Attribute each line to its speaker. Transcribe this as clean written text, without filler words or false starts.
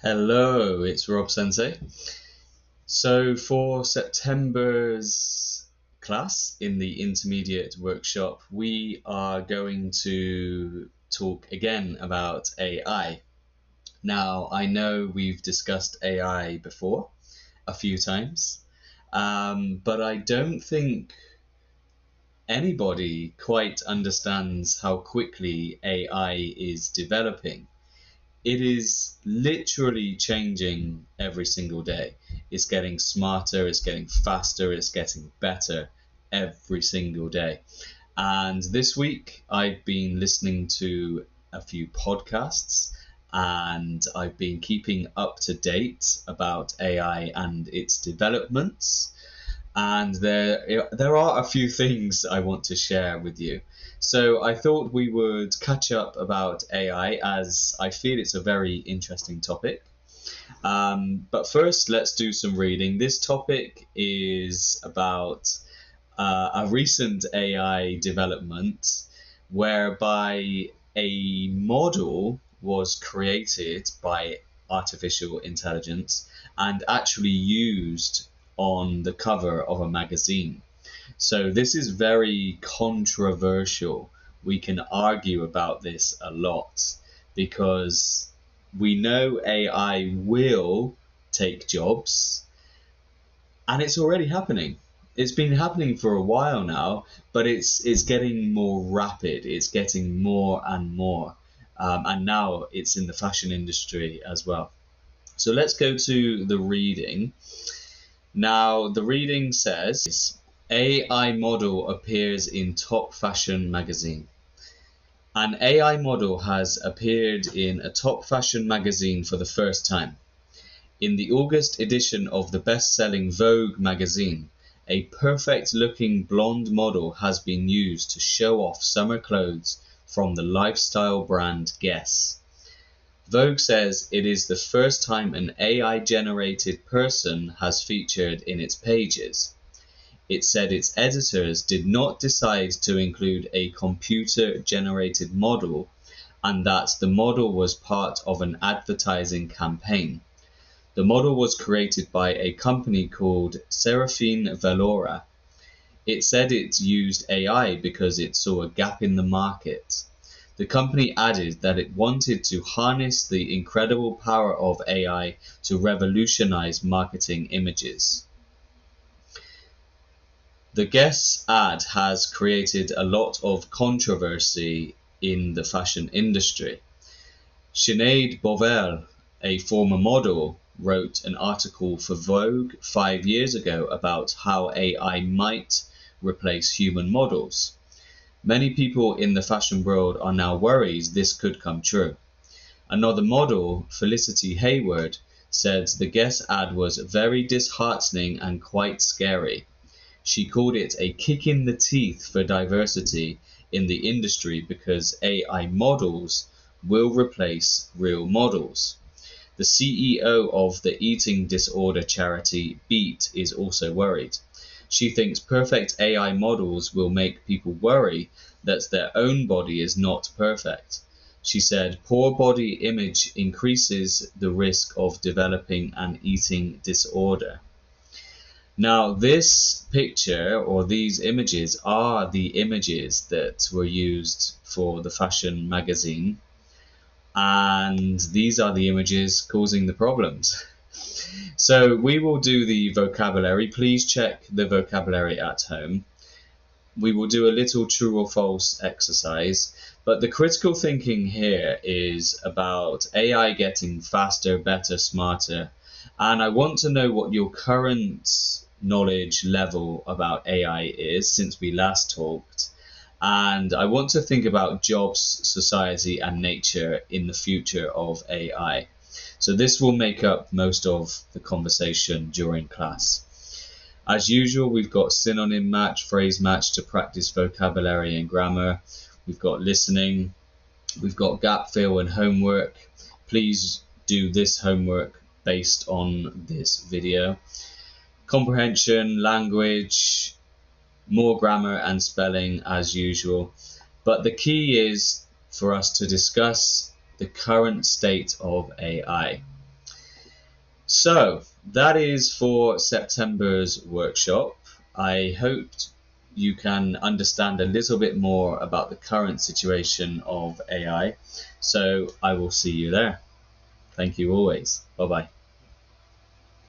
Speaker 1: Hello, it's Rob Sensei. So for September's class in the intermediate workshop, we are going to talk again about AI. Now, I know we've discussed AI before a few times, but I don't think anybody quite understands how quickly AI is developing. It is literally changing every single day. It's getting smarter, it's getting faster, it's getting better every single day. And this week, I've been listening to a few podcasts and I've been keeping up to date about AI and its developments. And there are a few things I want to share with you. So I thought we would catch up about AI as I feel it's a very interesting topic. But first, let's do some reading. This topic is about a recent AI development whereby a model was created by artificial intelligence and actually used on the cover of a magazine. So this is very controversial. We can argue about this a lot because we know AI will take jobs and it's already happening. It's been happening for a while now, but it's getting more rapid. It's getting more and more. And now it's in the fashion industry as well. So let's go to the reading. Now, the reading says, AI model appears in top fashion magazine. An AI model has appeared in a top fashion magazine for the first time. In the August edition of the best-selling Vogue magazine, a perfect-looking blonde model has been used to show off summer clothes from the lifestyle brand Guess. Vogue says it is the first time an AI-generated person has featured in its pages. It said its editors did not decide to include a computer-generated model and that the model was part of an advertising campaign. The model was created by a company called Serafine Valora. It said it used AI because it saw a gap in the market. The company added that it wanted to harness the incredible power of AI to revolutionize marketing images. The Guess ad has created a lot of controversy in the fashion industry. Sinead Bovell, a former model, wrote an article for Vogue 5 years ago about how AI might replace human models. Many people in the fashion world are now worried this could come true. Another model, Felicity Hayward, said the Guess ad was very disheartening and quite scary. She called it a kick in the teeth for diversity in the industry because AI models will replace real models. The CEO of the eating disorder charity Beat is also worried. She thinks perfect AI models will make people worry that their own body is not perfect. She said poor body image increases the risk of developing an eating disorder. Now, this picture or these images are the images that were used for the fashion magazine, and these are the images causing the problems. So we will do the vocabulary. Please check the vocabulary at home. We will do a little true or false exercise, but the critical thinking here is about AI getting faster, better, smarter, and I want to know what your current knowledge level about AI is since we last talked. And I want to think about jobs, society, and nature in the future of AI. So this will make up most of the conversation during class. As usual, we've got synonym match, phrase match to practice vocabulary and grammar. We've got listening. We've got gap fill and homework. Please do this homework based on this video. Comprehension, language, more grammar and spelling as usual. But the key is for us to discuss the current state of AI. So that is for September's workshop. I hope you can understand a little bit more about the current situation of AI. So I will see you there. Thank you always. Bye bye.